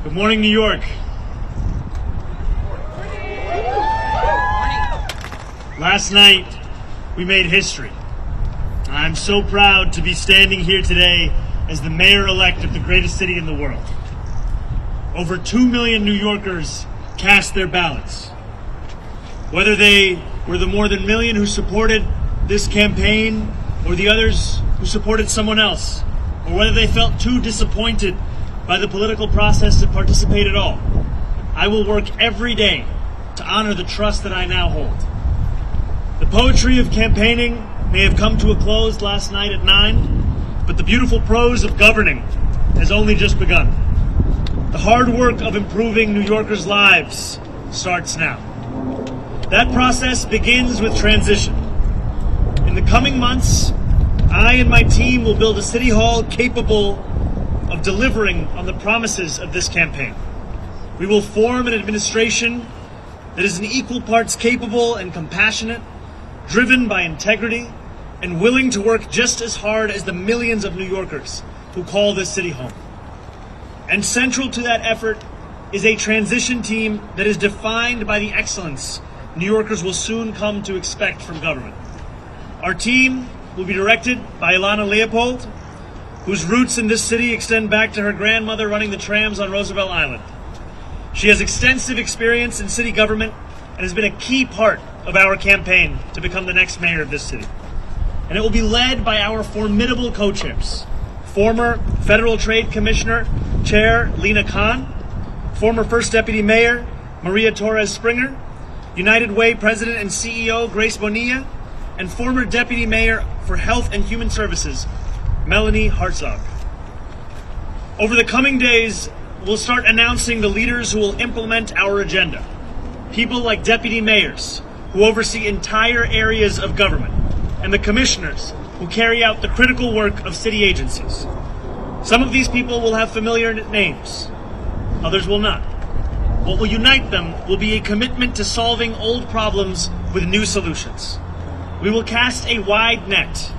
Good morning, New York. Last night, we made history. I'm so proud to be standing here today as the mayor-elect of the greatest city in the world. Over 2 million New Yorkers cast their ballots. Whether they were the more than million who supported this campaign or the others who supported someone else, or whether they felt too disappointed by the political process to participate at all, I will work every day to honor the trust that I now hold. The poetry of campaigning may have come to a close last night at 9, but the beautiful prose of governing has only just begun. The hard work of improving New Yorkers' lives starts now. That process begins with transition. In the coming months, I and my team will build a city hall capable of delivering on the promises of this campaign. We will form an administration that is in equal parts capable and compassionate, driven by integrity, and willing to work just as hard as the millions of New Yorkers who call this city home. And central to that effort is a transition team that is defined by the excellence New Yorkers will soon come to expect from government. Our team will be directed by Ilana Leopold, whose roots in this city extend back to her grandmother running the trams on Roosevelt Island. She has extensive experience in city government and has been a key part of our campaign to become the next mayor of this city. And it will be led by our formidable co-chairs, former Federal Trade Commissioner Chair Lena Khan, former First Deputy Mayor Maria Torres Springer, United Way President and CEO Grace Bonilla, and former Deputy Mayor for Health and Human Services Melanie Hartzog. Over the coming days, we'll start announcing the leaders who will implement our agenda. People like deputy mayors, who oversee entire areas of government, and the commissioners, who carry out the critical work of city agencies. Some of these people will have familiar names, others will not. What will unite them will be a commitment to solving old problems with new solutions. We will cast a wide net.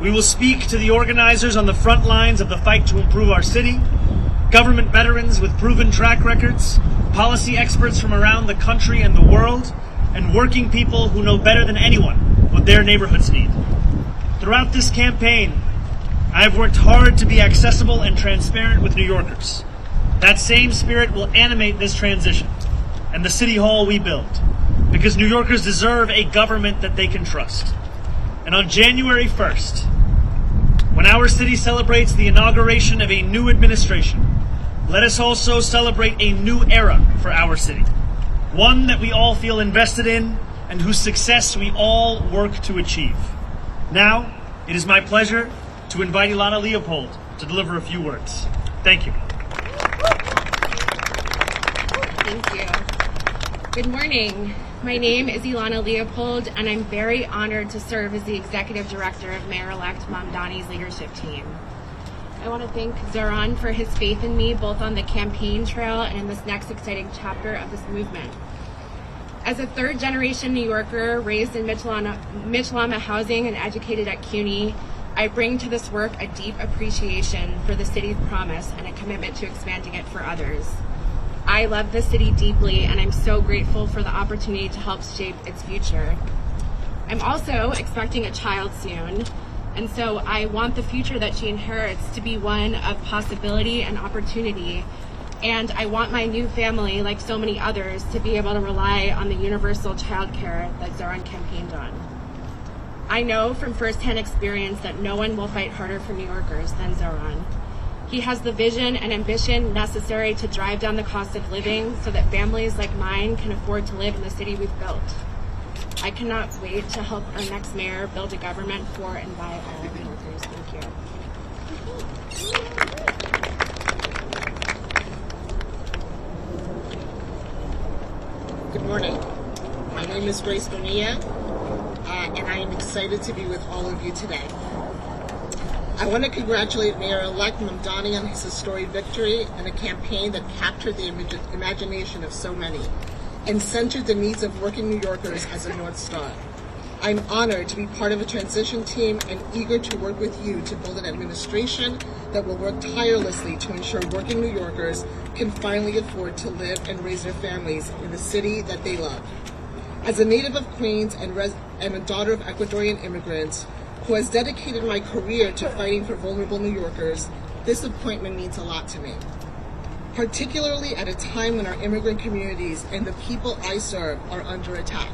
We will speak to the organizers on the front lines of the fight to improve our city, government veterans with proven track records, policy experts from around the country and the world, and working people who know better than anyone what their neighborhoods need. Throughout this campaign, I have worked hard to be accessible and transparent with New Yorkers. That same spirit will animate this transition and the city hall we build, because New Yorkers deserve a government that they can trust. And on January 1st, when our city celebrates the inauguration of a new administration, let us also celebrate a new era for our city, one that we all feel invested in and whose success we all work to achieve. Now, it is my pleasure to invite Ilana Leopold to deliver a few words. Thank you. Thank you. Good morning. My name is Ilana Leopold, and I'm very honored to serve as the Executive Director of Mayor-elect Mamdani's leadership team. I want to thank Zohran for his faith in me, both on the campaign trail and in this next exciting chapter of this movement. As a third-generation New Yorker raised in Mitchell-Lama housing and educated at CUNY, I bring to this work a deep appreciation for the city's promise and a commitment to expanding it for others. I love this city deeply, and I'm so grateful for the opportunity to help shape its future. I'm also expecting a child soon, and so I want the future that she inherits to be one of possibility and opportunity. And I want my new family, like so many others, to be able to rely on the universal child care that Zohran campaigned on. I know from firsthand experience that no one will fight harder for New Yorkers than Zohran. He has the vision and ambition necessary to drive down the cost of living so that families like mine can afford to live in the city we've built. I cannot wait to help our next mayor build a government for and by all New Yorkers. Thank you. Good morning. My name is Grace Bonilla, and I am excited to be with all of you today. I want to congratulate Mayor-elect Mamdani on his historic victory in a campaign that captured the imagination of so many and centered the needs of working New Yorkers as a North Star. I'm honored to be part of a transition team and eager to work with you to build an administration that will work tirelessly to ensure working New Yorkers can finally afford to live and raise their families in the city that they love. As a native of Queens and a daughter of Ecuadorian immigrants who has dedicated my career to fighting for vulnerable New Yorkers, this appointment means a lot to me, particularly at a time when our immigrant communities and the people I serve are under attack.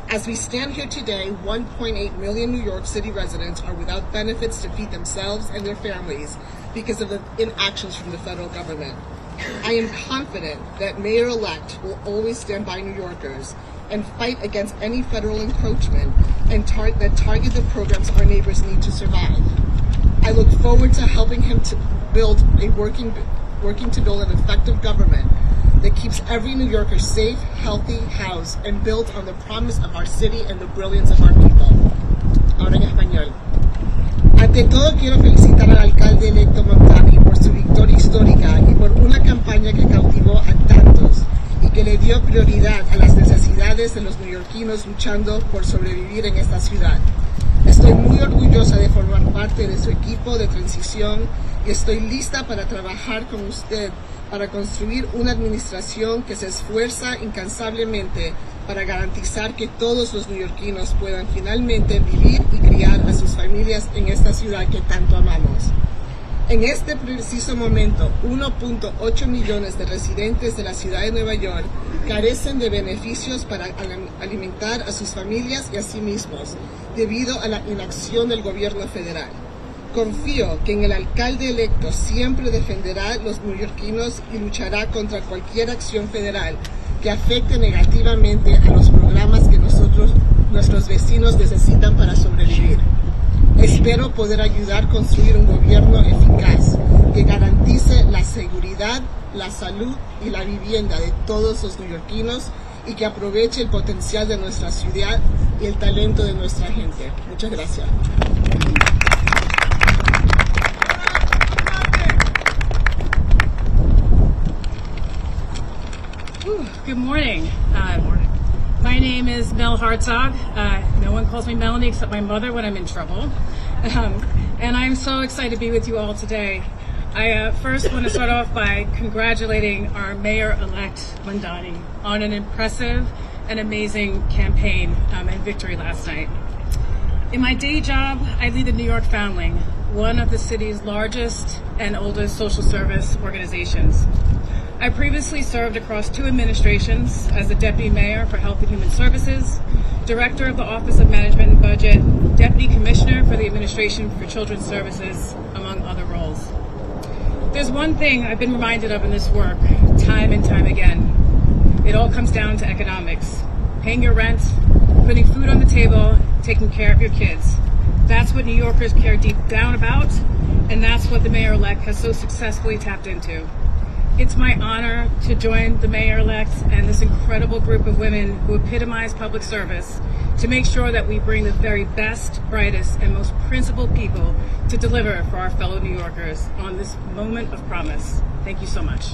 As we stand here today, 1.8 million New York City residents are without benefits to feed themselves and their families because of the inactions from the federal government. I am confident that Mayor-elect will always stand by New Yorkers and fight against any federal encroachment and that target the programs our neighbors need to survive. I look forward to helping him to build working to build an effective government that keeps every New Yorker safe, healthy, housed, and built on the promise of our city and the brilliance of our people. Ahora en español. Ante todo, quiero felicitar al alcalde electo Mamdani por su victoria histórica y por una campaña que cautivó a tantos y que le dio prioridad a las necesidades de los neoyorquinos luchando por sobrevivir en esta ciudad. Estoy muy orgullosa de formar parte de su equipo de transición y estoy lista para trabajar con usted para construir una administración que se esfuerza incansablemente para garantizar que todos los neoyorquinos puedan finalmente vivir y criar a sus familias en esta ciudad que tanto amamos. En este preciso momento, 1.8 millones de residentes de la ciudad de Nueva York carecen de beneficios para alimentar a sus familias y a sí mismos, debido a la inacción del gobierno federal. Confío que en el alcalde electo siempre defenderá a los neoyorquinos y luchará contra cualquier acción federal que afecte negativamente a los programas que nuestros vecinos necesitan para sobrevivir. Espero poder ayudar a construir un gobierno eficaz que garantice la seguridad, la salud y la vivienda de todos los neoyorquinos y que aproveche el potencial de nuestra ciudad y el talento de nuestra gente. Muchas gracias. Good morning. My name is Mel Hartzog. No one calls me Melanie except my mother when I'm in trouble. And I'm so excited to be with you all today. I first want to start off by congratulating our Mayor-elect Mamdani on an impressive and amazing campaign and victory last night. In my day job, I lead the New York Family, one of the city's largest and oldest social service organizations. I previously served across 2 administrations as the Deputy Mayor for Health and Human Services, Director of the Office of Management and Budget, Deputy Commissioner for the Administration for Children's Services, among other roles. There's one thing I've been reminded of in this work, time and time again. It all comes down to economics. Paying your rent, putting food on the table, taking care of your kids. That's what New Yorkers care deep down about, and that's what the Mayor-elect has so successfully tapped into. It's my honor to join the Mayor-elect and this incredible group of women who epitomize public service to make sure that we bring the very best, brightest, and most principled people to deliver for our fellow New Yorkers on this moment of promise. Thank you so much.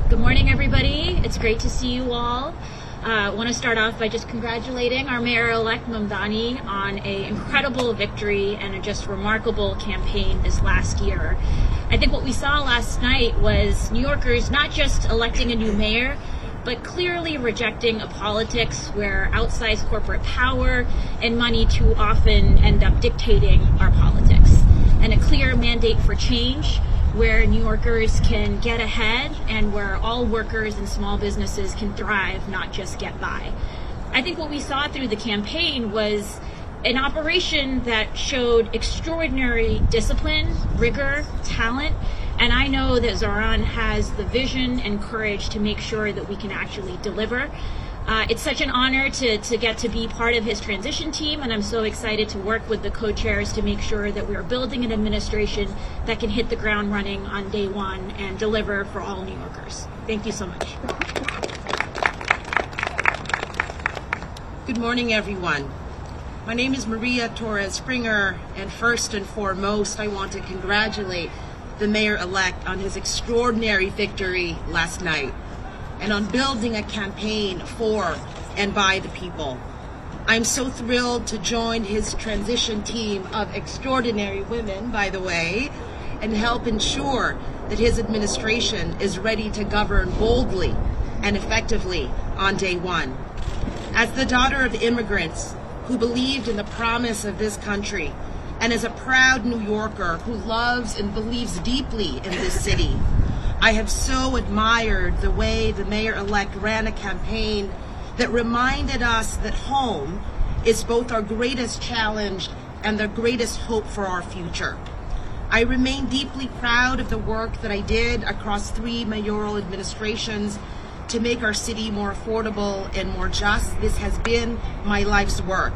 Good morning, everybody. It's great to see you all. I want to start off by just congratulating our Mayor-elect Mamdani on an incredible victory and a just remarkable campaign this last year. I think what we saw last night was New Yorkers not just electing a new mayor, but clearly rejecting a politics where outsized corporate power and money too often end up dictating our politics, and a clear mandate for change where New Yorkers can get ahead and where all workers and small businesses can thrive, not just get by. I think what we saw through the campaign was an operation that showed extraordinary discipline, rigor, talent, and I know that Zohran has the vision and courage to make sure that we can actually deliver. It's such an honor to get to be part of his transition team, and I'm so excited to work with the co-chairs to make sure that we are building an administration that can hit the ground running on day one and deliver for all New Yorkers. Thank you so much. Good morning, everyone. My name is Maria Torres Springer, and first and foremost, I want to congratulate the Mayor-elect on his extraordinary victory last night. and on building a campaign for and by the people. I'm so thrilled to join his transition team of extraordinary women, by the way, and help ensure that his administration is ready to govern boldly and effectively on day one. As the daughter of immigrants who believed in the promise of this country, and as a proud New Yorker who loves and believes deeply in this city, I have so admired the way the mayor-elect ran a campaign that reminded us that home is both our greatest challenge and the greatest hope for our future. I remain deeply proud of the work that I did across 3 mayoral administrations to make our city more affordable and more just. This has been my life's work.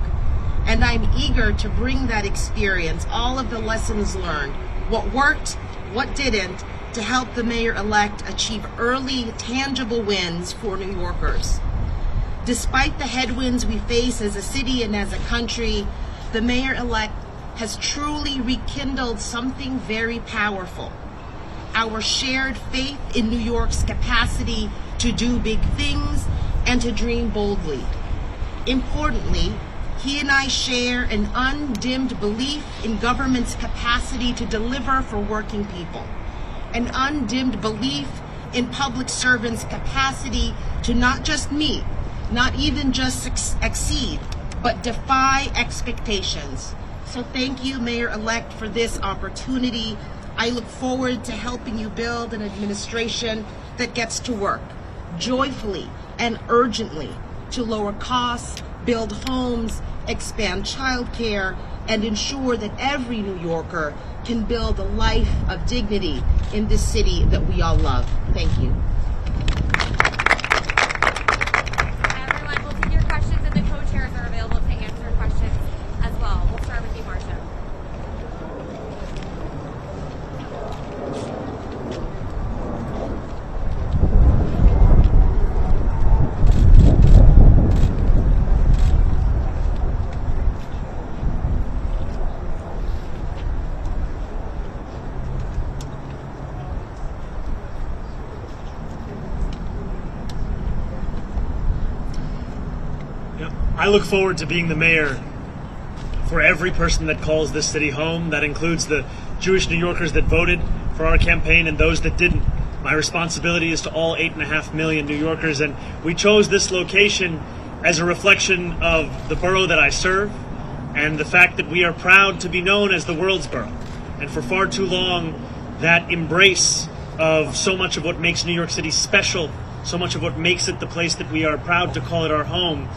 And I'm eager to bring that experience, all of the lessons learned, what worked, what didn't, to help the mayor-elect achieve early, tangible wins for New Yorkers. Despite the headwinds we face as a city and as a country, the mayor-elect has truly rekindled something very powerful: our shared faith in New York's capacity to do big things and to dream boldly. Importantly, he and I share an undimmed belief in government's capacity to deliver for working people, an undimmed belief in public servants' capacity to not just meet, not even just exceed, but defy expectations. So thank you, Mayor-elect, for this opportunity. I look forward to helping you build an administration that gets to work joyfully and urgently to lower costs, build homes, expand childcare, and ensure that every New Yorker can build a life of dignity in this city that we all love. Thank you. Everyone, we'll take your questions, and the co-chairs are available to answer questions as well. We'll start with you, Marcia. I look forward to being the mayor for every person that calls this city home. That includes the Jewish New Yorkers that voted for our campaign and those that didn't. My responsibility is to all 8.5 million New Yorkers, and we chose this location as a reflection of the borough that I serve and the fact that we are proud to be known as the world's borough. And for far too long, that embrace of so much of what makes New York City special, so much of what makes it the place that we are proud to call it our home,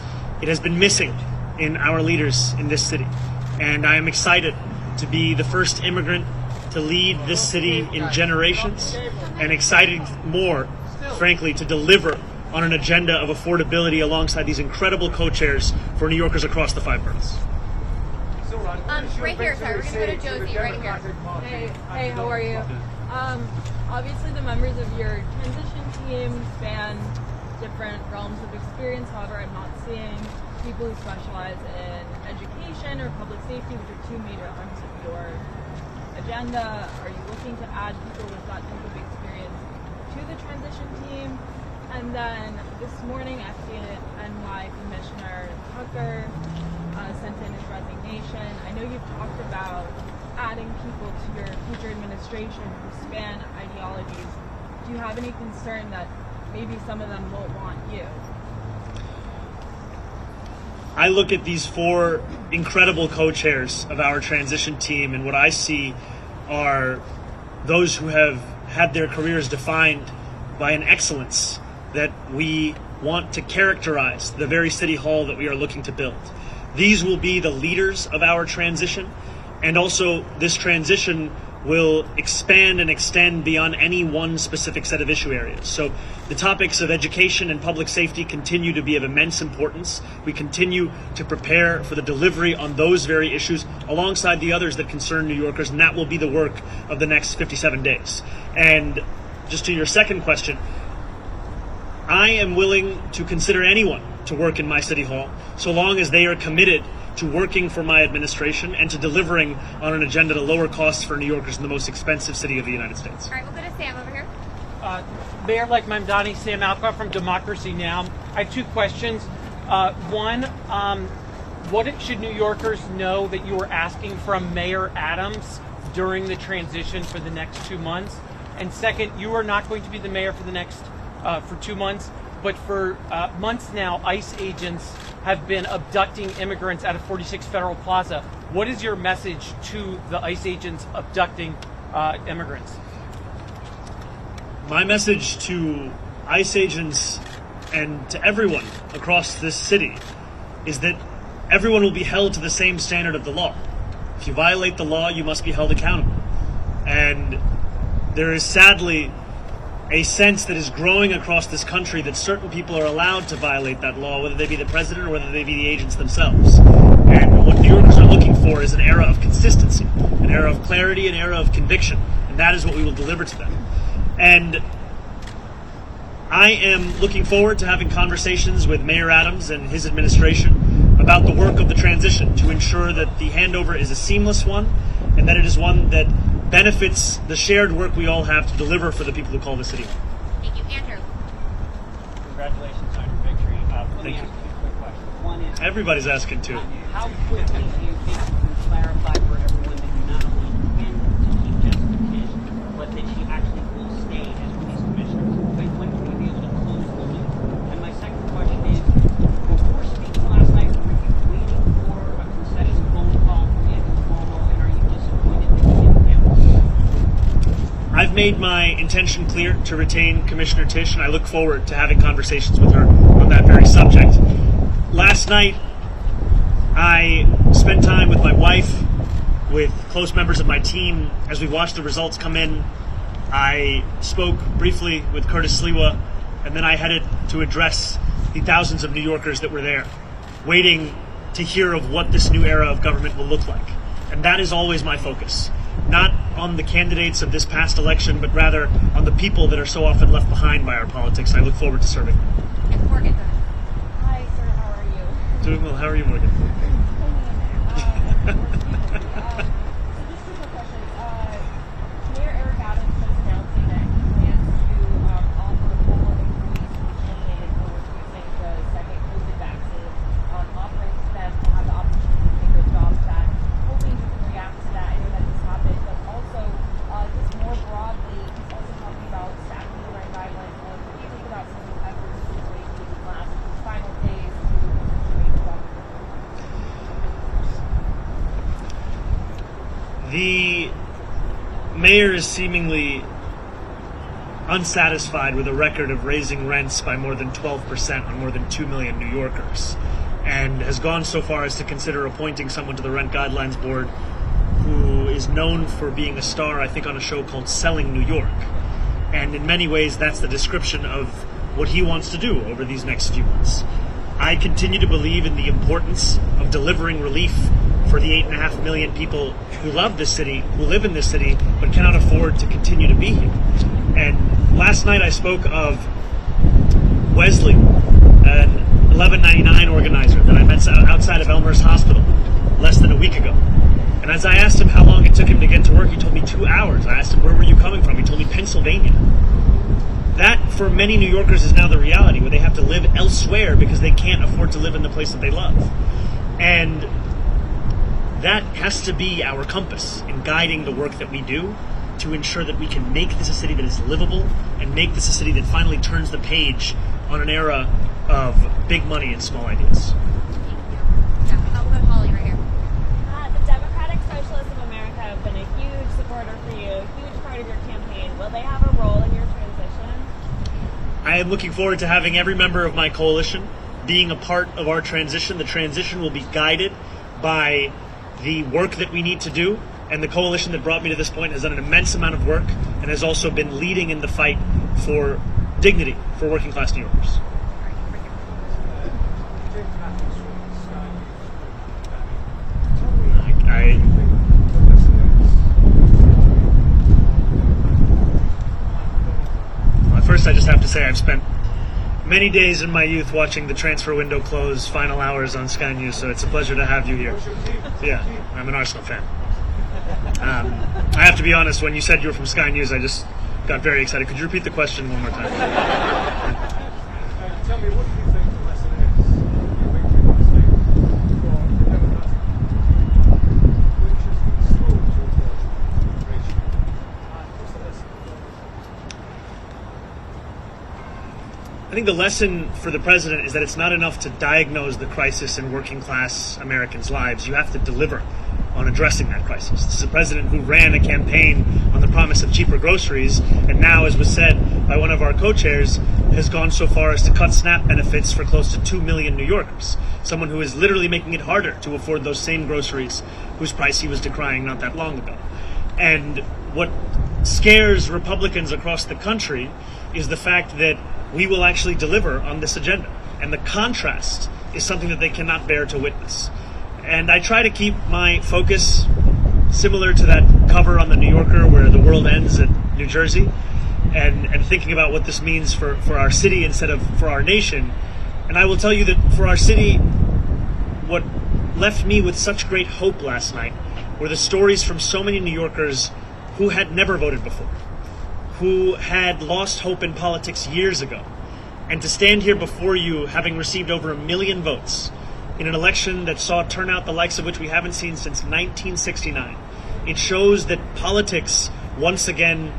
it has been missing in our leaders in this city. And I am excited to be the first immigrant to lead this city in generations, and excited more, frankly, to deliver on an agenda of affordability alongside these incredible co-chairs for New Yorkers across the 5 boroughs. Right here, sorry, we're going to go to Josie right here. Hey, how are you? Obviously the members of your transition team span different realms of experience. However, I'm not seeing people who specialize in education or public safety, which are 2 major arms of your agenda. Are you looking to add people with that type of experience to the transition team? And then this morning, FDNY Commissioner Tucker sent in his resignation. I know you've talked about adding people to your future administration who span ideologies. Do you have any concern that maybe some of them won't want you? I look at these 4 incredible co-chairs of our transition team, and what I see are those who have had their careers defined by an excellence that we want to characterize the very city hall that we are looking to build. These will be the leaders of our transition, and also this transition will expand and extend beyond any one specific set of issue areas. So the topics of education and public safety continue to be of immense importance. We continue to prepare for the delivery on those very issues alongside the others that concern New Yorkers, and that will be the work of the next 57 days. And just to your second question, I am willing to consider anyone to work in my city hall so long as they are committed to working for my administration and to delivering on an agenda to lower costs for New Yorkers in the most expensive city of the United States. All right, we'll go to Sam over here. Mayor-elect Mamdani, Sam Alcott from Democracy Now! I have two questions. One, what should New Yorkers know that you were asking from Mayor Adams during the transition for the next 2 months? And second, you are not going to be the mayor for the next for 2 months, but for months now, ICE agents have been abducting immigrants out of 46 Federal Plaza. What is your message to the ICE agents abducting immigrants? My message to ICE agents and to everyone across this city is that everyone will be held to the same standard of the law. If you violate the law, you must be held accountable. And there is sadly a sense that is growing across this country that certain people are allowed to violate that law, whether they be the president or whether they be the agents themselves. And what New Yorkers are looking for is an era of consistency, an era of clarity, an era of conviction. And that is what we will deliver to them. And I am looking forward to having conversations with Mayor Adams and his administration about the work of the transition to ensure that the handover is a seamless one and that it is one that benefits the shared work we all have to deliver for the people who call the city home. Thank you, Andrew. Congratulations on your victory. Let me Thank ask you. you a quick question. One is, Everybody's asking too. how quickly do you think you can clarify for everyone that you not only intend to keep Jessica Tisch, but that she actually will stay as police commissioner? When will you be able to close the loop? And my second question is, before speaking last night, were you waiting for a concession phone call from Andrew Cuomo, and are you disappointed that you didn't get one? I've made my intention clear to retain Commissioner Tisch, and I look forward to having conversations with her on that very subject. Last night, I spent time with my wife, with close members of my team, as we watched the results come in. I spoke briefly with Curtis Sliwa, and then I headed to address the thousands of New Yorkers that were there, waiting to hear of what this new era of government will look like. And that is always my focus. Not on the candidates of this past election, but rather on the people that are so often left behind by our politics. I look forward to serving them. And Morgan. Hi, sir. How are you? Doing well. How are you, Morgan? So just a quick question. Mayor Eric Adams is announcing that he plans to offer former employees who were terminated for refusing the second COVID vaccine, offering them to have the opportunity to take their jobs back. Hoping you can react to that. I know that this happened, but also just more broadly, he's also talking about staffing the right guidelines. What do you think about some of the efforts to make these last final days to make job? The mayor is seemingly unsatisfied with a record of raising rents by more than 12% on more than 2 million New Yorkers, and has gone so far as to consider appointing someone to the Rent Guidelines Board who is known for being a star, I think, on a show called Selling New York. And in many ways, that's the description of what he wants to do over these next few months. I continue to believe in the importance of delivering relief for the 8.5 million people who love this city, who live in this city, but cannot afford to continue to be here. And last night I spoke of Wesley, an 1199 organizer that I met outside of Elmhurst Hospital less than a week ago. And as I asked him how long it took him to get to work, he told me 2 hours. I asked him, where were you coming from? He told me Pennsylvania. That, for many New Yorkers, is now the reality, where they have to live elsewhere because they can't afford to live in the place that they love. And that has to be our compass in guiding the work that we do to ensure that we can make this a city that is livable and make this a city that finally turns the page on an era of big money and small ideas. Yeah, how about Holly right here? The Democratic Socialists of America have been a huge supporter for you, a huge part of your campaign. Will they have a role in your transition? I am looking forward to having every member of my coalition being a part of our transition. The transition will be guided by the work that we need to do, and the coalition that brought me to this point has done an immense amount of work and has also been leading in the fight for dignity for working class New Yorkers. First, I just have to say I've spent many days in my youth watching the transfer window close, final hours on Sky News, so it's a pleasure to have you here. Yeah, I'm an Arsenal fan. I have to be honest, when you said you were from Sky News, I just got very excited. Could you repeat the question one more time? Tell me, what do you think the lesson is in your victory last night for the Democratic which has been slow to approach immigration? What's the lesson? I think the lesson for the president is that it's not enough to diagnose the crisis in working class Americans' lives. You have to deliver on addressing that crisis. This is a president who ran a campaign on the promise of cheaper groceries, and now, as was said by one of our co-chairs, has gone so far as to cut SNAP benefits for close to 2 million New Yorkers. Someone who is literally making it harder to afford those same groceries whose price he was decrying not that long ago. And what scares Republicans across the country is the fact that we will actually deliver on this agenda. And the contrast is something that they cannot bear to witness. And I try to keep my focus similar to that cover on the New Yorker where the world ends at New Jersey, and thinking about what this means for our city instead of for our nation. And I will tell you that for our city, what left me with such great hope last night were the stories from so many New Yorkers who had never voted before, who had lost hope in politics years ago. And to stand here before you, having received over 1 million votes, in an election that saw turnout the likes of which we haven't seen since 1969. It shows that politics, once again,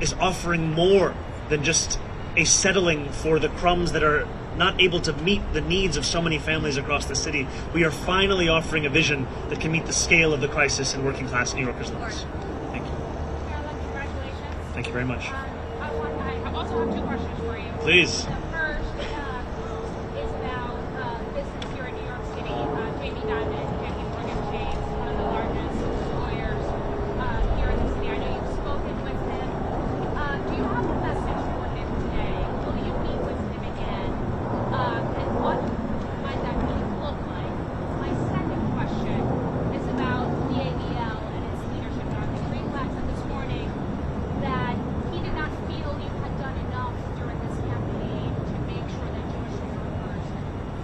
is offering more than just a settling for the crumbs that are not able to meet the needs of so many families across the city. We are finally offering a vision that can meet the scale of the crisis in working class New Yorkers' lives. Thank you. Congratulations. Thank you very much. I also have 2 questions for you. Please. The first is about business here in New York City. Jamie Dimon, JP Morgan Chase, one of the largest lawyers here in the city. I know you've spoken with him. Do you have a message for him today? Will you meet with him again? And what might that meeting look like? My second question is about the ADL and its leadership. Dr. Greenblatt said this morning that he did not feel you had done enough during this campaign to make sure that Jewish workers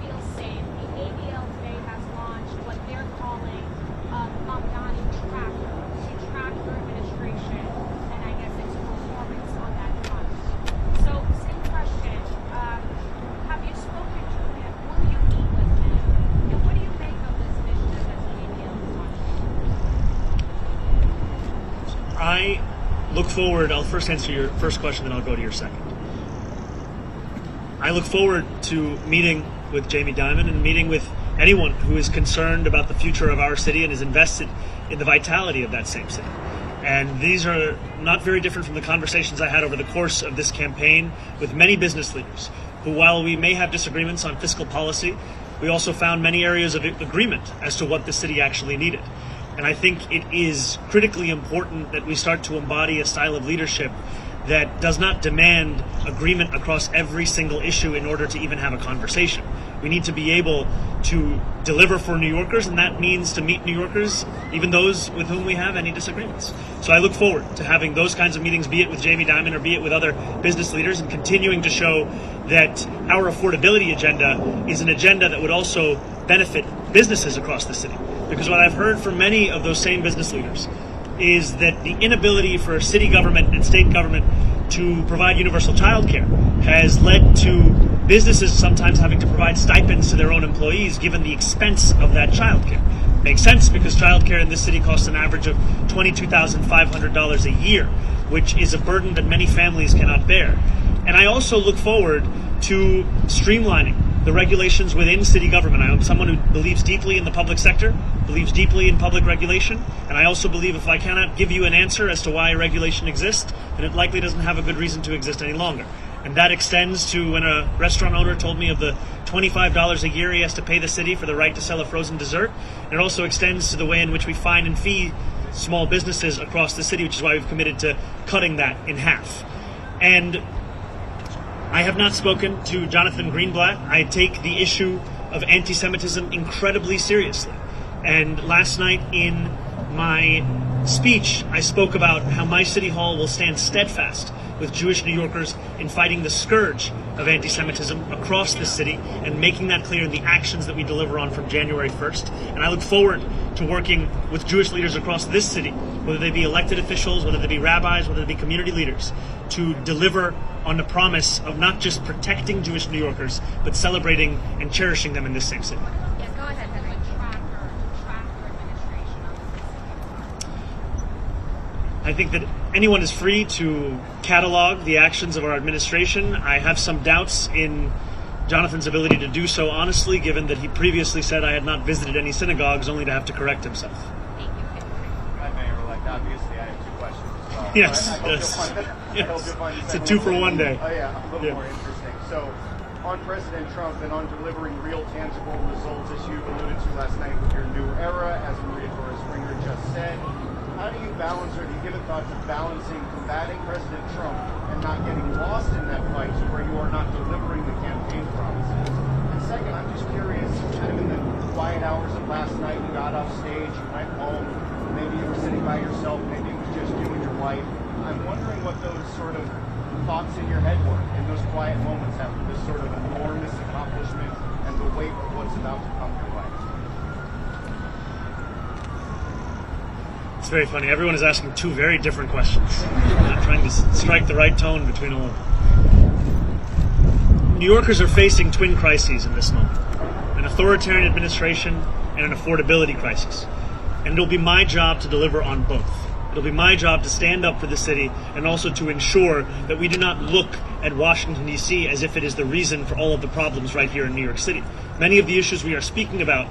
feel safe. The ADL today has launched what they're calling Mamdani Tracker to track your administration and I guess its performance on that front. So, same question. Have you spoken to him? Will you meet with him? And what do you make of this initiative that the ADL is launching? I look forward, I'll first answer your first question, then I'll go to your second. I look forward to meeting with Jamie Dimon and meeting with anyone who is concerned about the future of our city and is invested in the vitality of that same city. And these are not very different from the conversations I had over the course of this campaign with many business leaders who, while we may have disagreements on fiscal policy, we also found many areas of agreement as to what the city actually needed. And I think it is critically important that we start to embody a style of leadership that does not demand agreement across every single issue in order to even have a conversation. We need to be able to deliver for New Yorkers, and that means to meet New Yorkers, even those with whom we have any disagreements. So I look forward to having those kinds of meetings, be it with Jamie Dimon or be it with other business leaders, and continuing to show that our affordability agenda is an agenda that would also benefit businesses across the city. Because what I've heard from many of those same business leaders is that the inability for city government and state government to provide universal child care has led to businesses sometimes having to provide stipends to their own employees given the expense of that child care. Makes sense because child care in this city costs an average of $22,500 a year, which is a burden that many families cannot bear. And I also look forward to streamlining the regulations within city government. I am someone who believes deeply in the public sector, believes deeply in public regulation, and I also believe if I cannot give you an answer as to why a regulation exists, then it likely doesn't have a good reason to exist any longer. And that extends to when a restaurant owner told me of the $25 a year he has to pay the city for the right to sell a frozen dessert. And it also extends to the way in which we fine and fee small businesses across the city, which is why we've committed to cutting that in half. And I have not spoken to Jonathan Greenblatt. I take the issue of anti-Semitism incredibly seriously. And last night in my speech, I spoke about how my city hall will stand steadfast with Jewish New Yorkers in fighting the scourge of anti-Semitism across the city and making that clear in the actions that we deliver on from January 1st. And I look forward to working with Jewish leaders across this city, whether they be elected officials, whether they be rabbis, whether they be community leaders, to deliver on the promise of not just protecting Jewish New Yorkers, but celebrating and cherishing them in this same city. Yes, go ahead, Henry. Track your administration on this. I think that anyone is free to catalog the actions of our administration. I have some doubts in Jonathan's ability to do so honestly, given that he previously said I had not visited any synagogues, only to have to correct himself. Hi, Mayor-elect. Obviously, I have two questions as well. Yes, I hope yes. you'll find It's a 2-for-1 day. Oh, yeah, a little more interesting. So, on President Trump and on delivering real, tangible results, as you alluded to last night with your new era, as Maria Torres-Springer just said, how do you balance, or do you give a thought to balancing combating President Trump and not getting lost in that fight to where you are not delivering the campaign promises? And second, I'm just curious, kind of in the quiet hours of last night, you got off stage, you went home, maybe you were sitting by yourself, maybe it was just you and your wife. I'm wondering what those sort of thoughts in your head were in those quiet moments after this sort of enormous accomplishment and the weight of what's about to come your way. It's very funny. Everyone is asking two very different questions. I'm trying to strike the right tone between all of them. New Yorkers are facing twin crises in this moment: an authoritarian administration and an affordability crisis. And it'll be my job to deliver on both. It'll be my job to stand up for the city and also to ensure that we do not look at Washington, D.C. as if it is the reason for all of the problems right here in New York City. Many of the issues we are speaking about,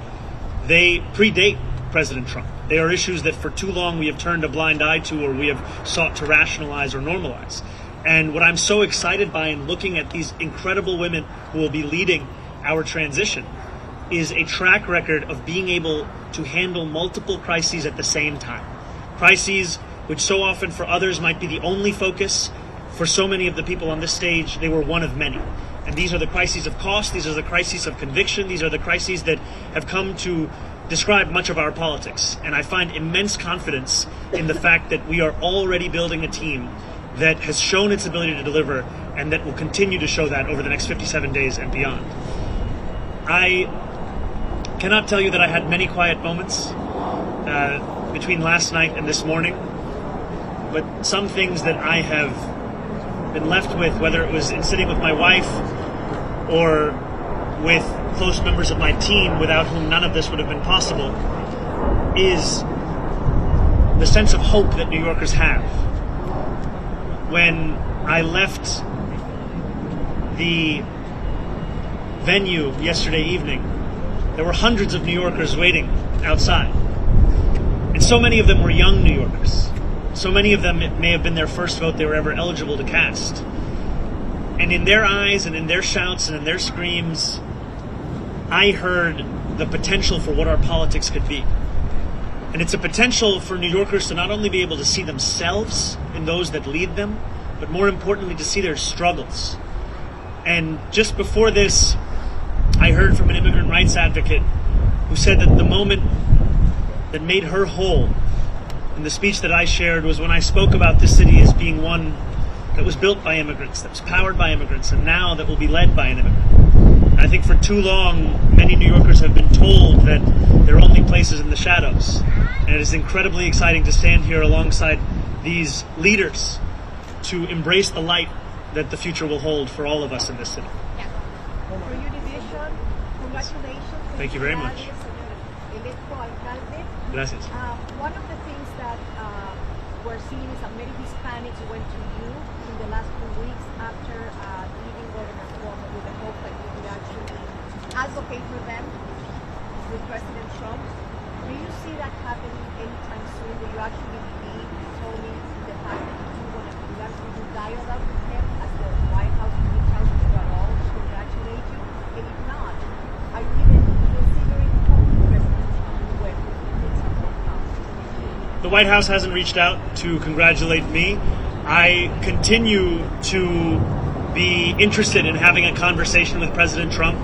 they predate President Trump. They are issues that for too long we have turned a blind eye to, or we have sought to rationalize or normalize. And what I'm so excited by in looking at these incredible women who will be leading our transition is a track record of being able to handle multiple crises at the same time. Crises which so often for others might be the only focus. For so many of the people on this stage, they were one of many. And these are the crises of cost, these are the crises of conviction, these are the crises that have come to describe much of our politics. And I find immense confidence in the fact that we are already building a team that has shown its ability to deliver and that will continue to show that over the next 57 days and beyond. I cannot tell you that I had many quiet moments between last night and this morning, but some things that I have been left with, whether it was in sitting with my wife or with close members of my team without whom none of this would have been possible, is the sense of hope that New Yorkers have. When I left the venue yesterday evening, there were hundreds of New Yorkers waiting outside. And so many of them were young New Yorkers. So many of them, it may have been their first vote they were ever eligible to cast. And in their eyes and in their shouts and in their screams, I heard the potential for what our politics could be. And it's a potential for New Yorkers to not only be able to see themselves in those that lead them, but more importantly to see their struggles. And just before this, I heard from an immigrant rights advocate who said that the moment that made her whole in the speech that I shared was when I spoke about this city as being one that was built by immigrants, that was powered by immigrants, and now that will be led by an immigrant. I think for too long, many New Yorkers have been told that there are only places in the shadows. And it is incredibly exciting to stand here alongside these leaders to embrace the light that the future will hold for all of us in this city. For your division, congratulations. Thank you very much. Gracias. One of the things that we're seeing is that many Hispanics went to you in the last 2 weeks after leaving Governor Cuomo with the hope that you would actually advocate for them with President Trump. Do you see that happening anytime soon? Do you actually believe, Tony, the fact that you want to do that? Will you dialogue with him as the White House reach out to you at all to congratulate you? And if not, are you even considering calling President Trump when things are going on? The White House hasn't reached out to congratulate me. I continue to be interested in having a conversation with President Trump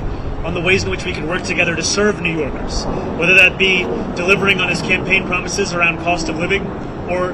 on the ways in which we can work together to serve New Yorkers, whether that be delivering on his campaign promises around cost of living, or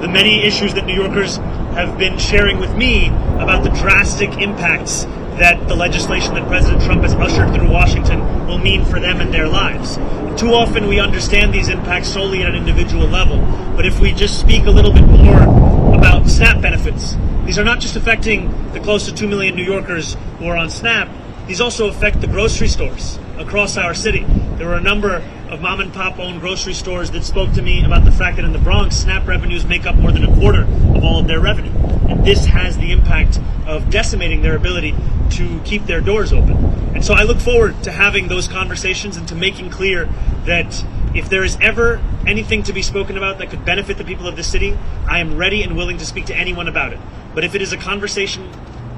the many issues that New Yorkers have been sharing with me about the drastic impacts that the legislation that President Trump has ushered through Washington will mean for them and their lives. Too often we understand these impacts solely at an individual level, but if we just speak a little bit more about SNAP benefits, these are not just affecting the close to 2 million New Yorkers who are on SNAP, these also affect the grocery stores across our city. There were a number of mom and pop owned grocery stores that spoke to me about the fact that in the Bronx, SNAP revenues make up more than a quarter of all of their revenue. And this has the impact of decimating their ability to keep their doors open. And so I look forward to having those conversations and to making clear that if there is ever anything to be spoken about that could benefit the people of this city, I am ready and willing to speak to anyone about it. But if it is a conversation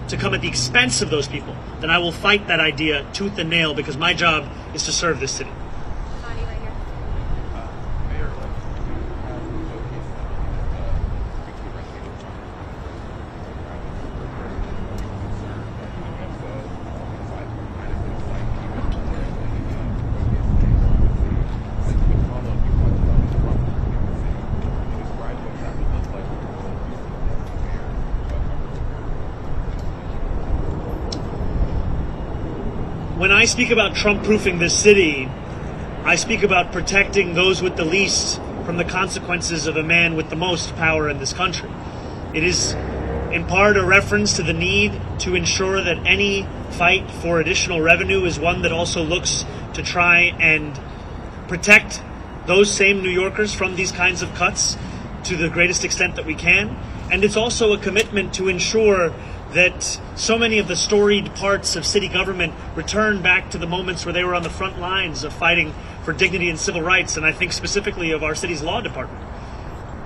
to come at the expense of those people, then I will fight that idea tooth and nail, because my job is to serve this city. When I speak about Trump-proofing this city, I speak about protecting those with the least from the consequences of a man with the most power in this country. It is in part a reference to the need to ensure that any fight for additional revenue is one that also looks to try and protect those same New Yorkers from these kinds of cuts to the greatest extent that we can. And it's also a commitment to ensure that so many of the storied parts of city government return back to the moments where they were on the front lines of fighting for dignity and civil rights, and I think specifically of our city's law department.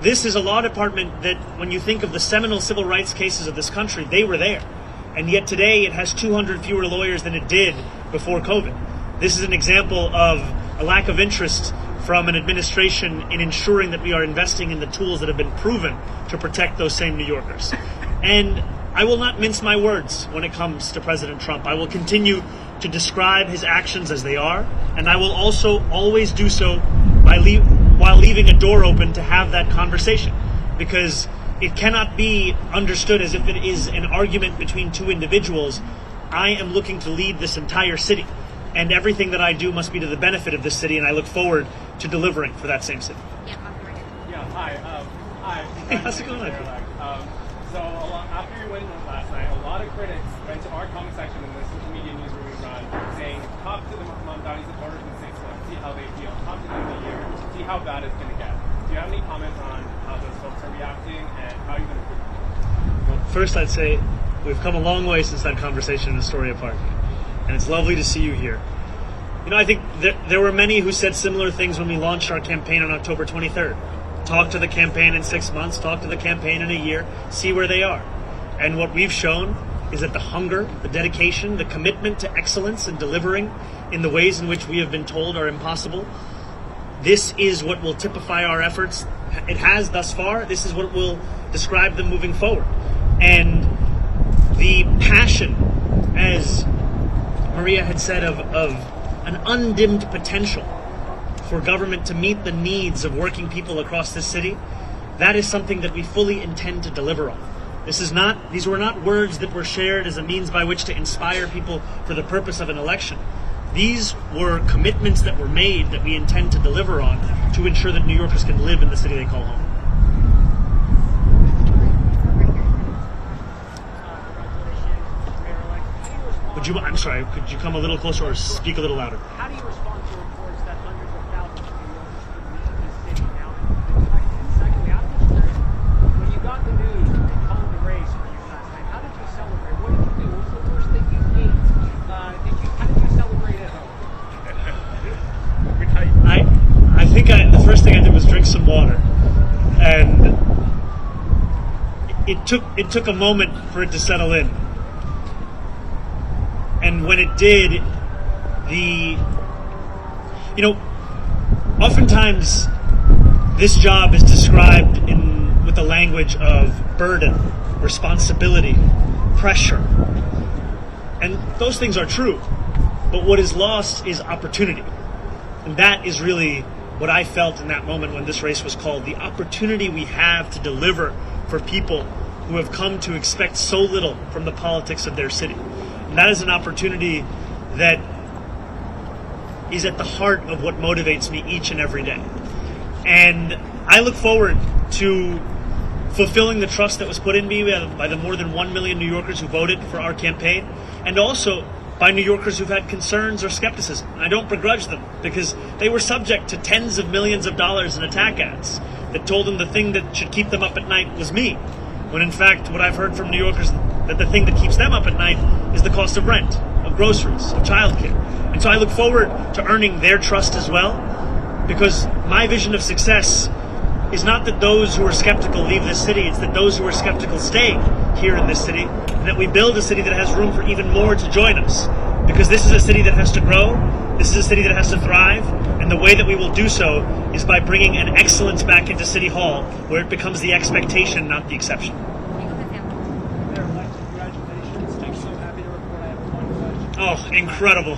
This is a law department that, when you think of the seminal civil rights cases of this country, they were there. And yet today it has 200 fewer lawyers than it did before COVID. This is an example of a lack of interest from an administration in ensuring that we are investing in the tools that have been proven to protect those same New Yorkers. And I will not mince my words when it comes to President Trump. I will continue to describe his actions as they are, and I will also always do so while leaving a door open to have that conversation, because it cannot be understood as if it is an argument between two individuals. I am looking to lead this entire city, and everything that I do must be to the benefit of this city, and I look forward to delivering for that same city. Yeah, hi. Hey, how's it going? So after your win last night, a lot of critics went to our comment section in the social media newsroom we run, saying, talk to the Mamdani supporters in 6 months, see how they feel. Talk to them in a year, see how bad it's going to get. Do you have any comments on how those folks are reacting and how you're going to improve? Well, first I'd say we've come a long way since that conversation in Astoria Park, and it's lovely to see you here. You know, I think there were many who said similar things when we launched our campaign on October 23rd. Talk to the campaign in 6 months, talk to the campaign in a year, see where they are. And what we've shown is that the hunger, the dedication, the commitment to excellence and delivering in the ways in which we have been told are impossible, this is what will typify our efforts. It has thus far. This is what will describe them moving forward. And the passion, as Maria had said, of an undimmed potential for government to meet the needs of working people across this city, that is something that we fully intend to deliver on. These were not words that were shared as a means by which to inspire people for the purpose of an election. These were commitments that were made that we intend to deliver on to ensure that New Yorkers can live in the city they call home. I'm sorry, could you come a little closer or speak a little louder? How do you respond to reports that hundreds of thousands of New Yorkers could leave this city now and secondly, I'm just curious, when you got the news and they called the race for you last night, how did you celebrate? What did you do? What was the worst thing you ate? How did you celebrate at home? I think the first thing I did was drink some water, and it took a moment for it to settle in. And when it did, oftentimes this job is described with the language of burden, responsibility, pressure. And those things are true. But what is lost is opportunity. And that is really what I felt in that moment when this race was called, the opportunity we have to deliver for people who have come to expect so little from the politics of their city. And that is an opportunity that is at the heart of what motivates me each and every day. And I look forward to fulfilling the trust that was put in me by the more than 1 million New Yorkers who voted for our campaign, and also by New Yorkers who've had concerns or skepticism. I don't begrudge them, because they were subject to tens of millions of dollars in attack ads that told them the thing that should keep them up at night was me, when in fact what I've heard from New Yorkers, that the thing that keeps them up at night is the cost of rent, of groceries, of childcare. And so I look forward to earning their trust as well, because my vision of success is not that those who are skeptical leave this city, it's that those who are skeptical stay here in this city, and that we build a city that has room for even more to join us. Because this is a city that has to grow, this is a city that has to thrive, and the way that we will do so is by bringing an excellence back into City Hall, where it becomes the expectation, not the exception. Congratulations. I'm so happy to report I have one question. Oh, incredible. You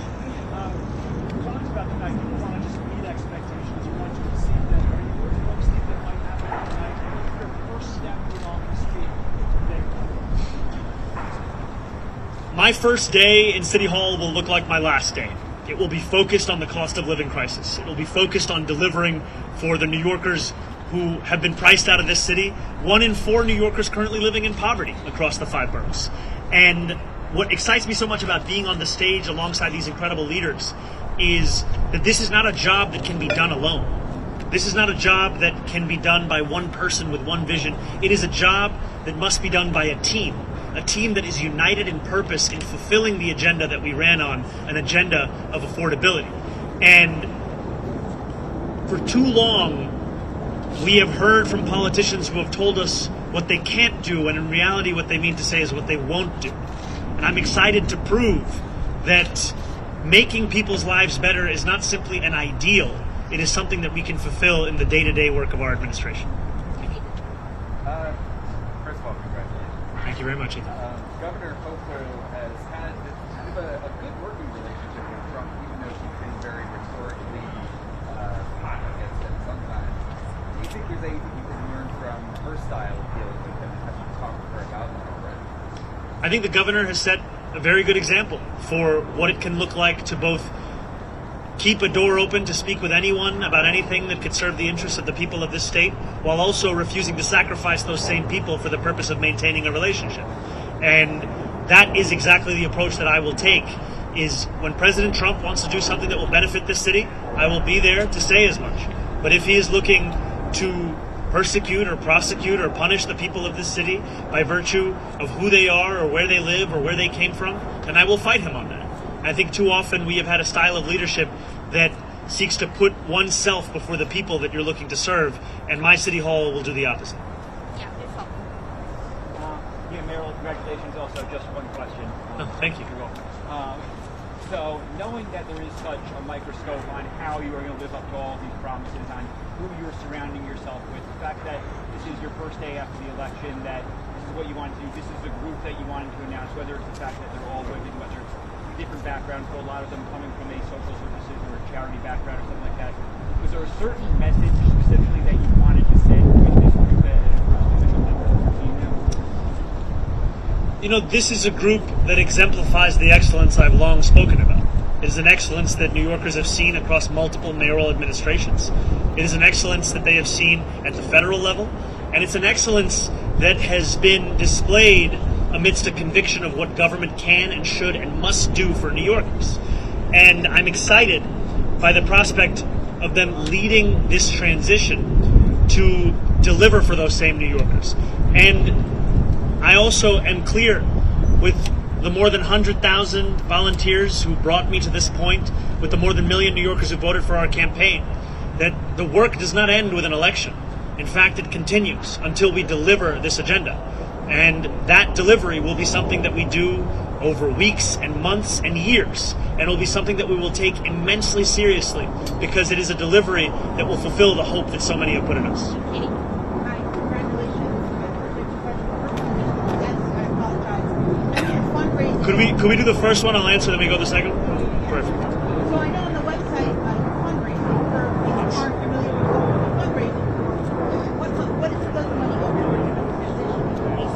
talked about the fact that you want to just meet expectations, you want to exceed them. Are you worried about things that might happen tonight? What's your first step along this team? My first day in City Hall will look like my last day. It will be focused on the cost of living crisis. It will be focused on delivering for the New Yorkers who have been priced out of this city. 1 in 4 New Yorkers currently living in poverty across the 5 boroughs. And what excites me so much about being on the stage alongside these incredible leaders is that this is not a job that can be done alone. This is not a job that can be done by one person with one vision. It is a job that must be done by a team that is united in purpose in fulfilling the agenda that we ran on, an agenda of affordability. And for too long, we have heard from politicians who have told us what they can't do, and in reality what they mean to say is what they won't do. And I'm excited to prove that making people's lives better is not simply an ideal, it is something that we can fulfill in the day-to-day work of our administration. First of all, congratulations. Thank you very much, Ethan. Governor Hochul has had kind of a good working relationship with Trump, even though she's been very rhetorically hot against him sometimes. Do you think there's anything you can learn from her style of dealing with him? Have you talked to her about that already? I think the governor has set a very good example for what it can look like to both keep a door open to speak with anyone about anything that could serve the interests of the people of this state, while also refusing to sacrifice those same people for the purpose of maintaining a relationship. And that is exactly the approach that I will take, is when President Trump wants to do something that will benefit this city, I will be there to say as much. But if he is looking to persecute or prosecute or punish the people of this city by virtue of who they are or where they live or where they came from, then I will fight him on that. I think too often we have had a style of leadership that seeks to put oneself before the people that you're looking to serve, and my City Hall will do the opposite. Mayor, congratulations. Also, just one question. Thank you. You're welcome. So, knowing that there is such a microscope on how you are going to live up to all of these promises, on who you're surrounding yourself with, the fact that this is your first day after the election, that this is what you want to do, this is the group that you wanted to announce, whether it's the fact that they're all women, whether it's different backgrounds, but a lot of them coming from a social services or a charity background or something like that. Was there a certain message specifically that you wanted to send with this group at the first official member of your team now? You know, this is a group that exemplifies the excellence I've long spoken about. It is an excellence that New Yorkers have seen across multiple mayoral administrations. It is an excellence that they have seen at the federal level, and it's an excellence that has been displayed amidst a conviction of what government can and should and must do for New Yorkers. And I'm excited by the prospect of them leading this transition to deliver for those same New Yorkers. And I also am clear with the more than 100,000 volunteers who brought me to this point, with the more than 1 million New Yorkers who voted for our campaign, that the work does not end with an election. In fact, it continues until we deliver this agenda. And that delivery will be something that we do over weeks and months and years. And it will be something that we will take immensely seriously, because it is a delivery that will fulfill the hope that so many have put in us. Could we do the first one? I'll answer, then we go to the second? Perfect. So I know on the website, fundraising for people who aren't familiar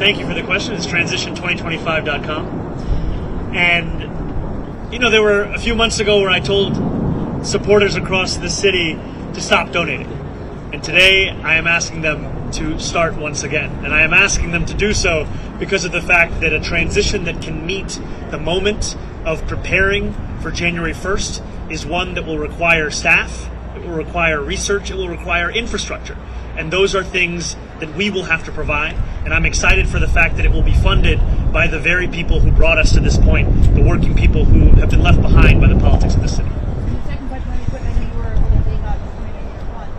thank you for the question. It's transition2025.com. And, there were a few months ago where I told supporters across the city to stop donating. And today I am asking them to start once again. And I am asking them to do so because of the fact that a transition that can meet the moment of preparing for January 1st is one that will require staff, it will require research, it will require infrastructure. And those are things that we will have to provide. And I'm excited for the fact that it will be funded by the very people who brought us to this point, the working people who have been left behind by the politics of the city. The second question on equipment, you were listing discriminating in your fund.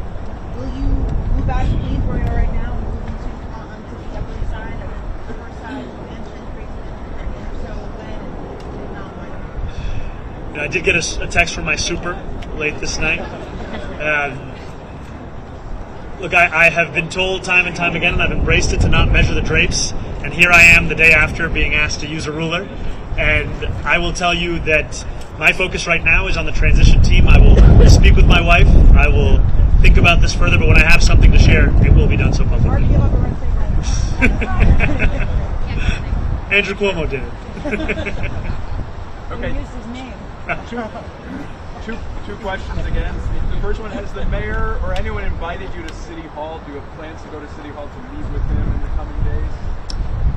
Will you move out of Queens where you are right now and move onto the upper side, or the upper side, mentioned recently, and so when and not when? I did get a text from my super late this night. Look, I have been told time and time again, and I've embraced it, to not measure the drapes. And here I am the day after being asked to use a ruler. And I will tell you that my focus right now is on the transition team. I will speak with my wife. I will think about this further, but when I have something to share, it will be done so publicly. Andrew Cuomo did it. Okay. He used his name. Two questions again. The first one, has the mayor or anyone invited you to City Hall? Do you have plans to go to City Hall to meet with him in the coming days?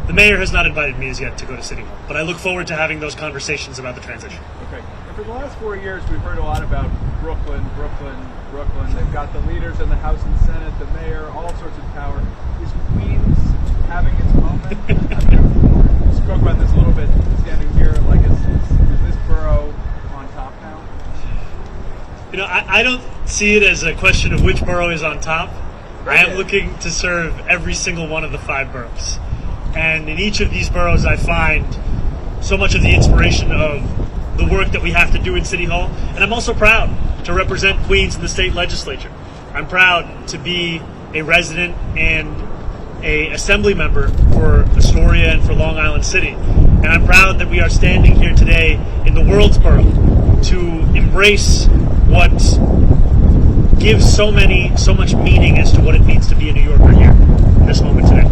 The mayor has not invited me as yet to go to City Hall, but I look forward to having those conversations about the transition. Okay. And for the last 4 years, we've heard a lot about Brooklyn. They've got the leaders in the House and Senate, the mayor, all sorts of power. Is Queens having its moment? We spoke about this a little bit standing here. Like, is this borough on top now? I don't see it as a question of which borough is on top. I am looking to serve every single one of the 5 boroughs. And in each of these boroughs, I find so much of the inspiration of the work that we have to do in City Hall. And I'm also proud to represent Queens in the state legislature. I'm proud to be a resident and an assembly member for Astoria and for Long Island City. And I'm proud that we are standing here today in the world's borough to embrace what gives so much meaning as to what it means to be a New Yorker here in this moment today.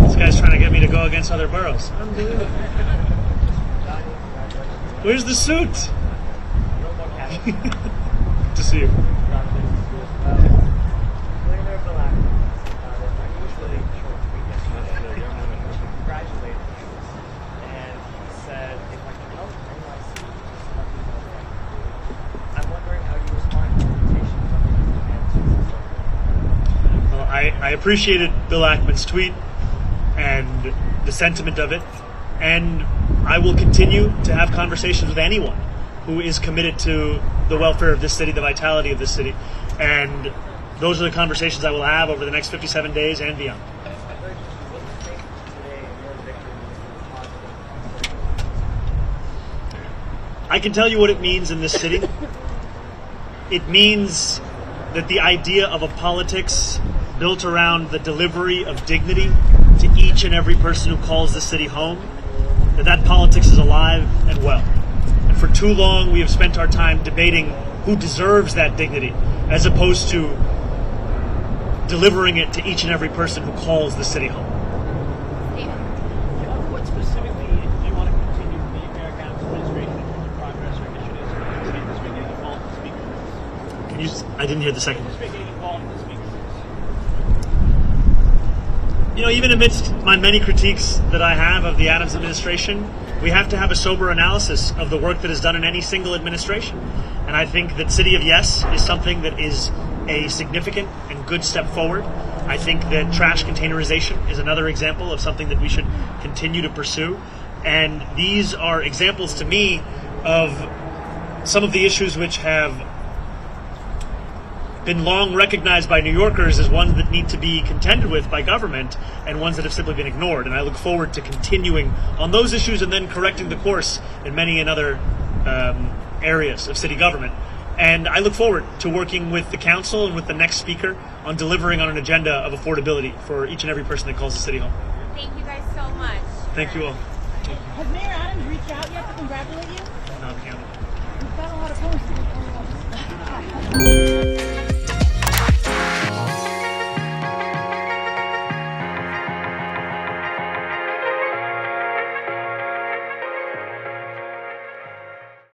This guy's trying to get me to go against other boroughs. Where's the suit? Good to see you. I appreciated Bill Ackman's tweet and the sentiment of it, and I will continue to have conversations with anyone who is committed to the welfare of this city, the vitality of this city, and those are the conversations I will have over the next 57 days and beyond. I can tell you what it means in this city. It means that the idea of a politics built around the delivery of dignity to each and every person who calls the city home, that politics is alive and well. And for too long, we have spent our time debating who deserves that dignity, as opposed to delivering it to each and every person who calls the city home. What specifically do you want to continue from the Mayor Adams administration in terms of progress or initiatives to anticipate getting involved in speakers? I didn't hear the second one. Getting involved in the speakers. Even amidst my many critiques that I have of the Adams administration, we have to have a sober analysis of the work that is done in any single administration. And I think that City of Yes is something that is a significant and good step forward. I think that trash containerization is another example of something that we should continue to pursue. And these are examples to me of some of the issues which have been long recognized by New Yorkers as ones that need to be contended with by government and ones that have simply been ignored. And I look forward to continuing on those issues and then correcting the course in many and other areas of city government. And I look forward to working with the council and with the next speaker on delivering on an agenda of affordability for each and every person that calls the city home. Thank you guys so much. Thank you all. Has Mayor Adams reached out yet to congratulate you? Not counted. We've got a lot of posts.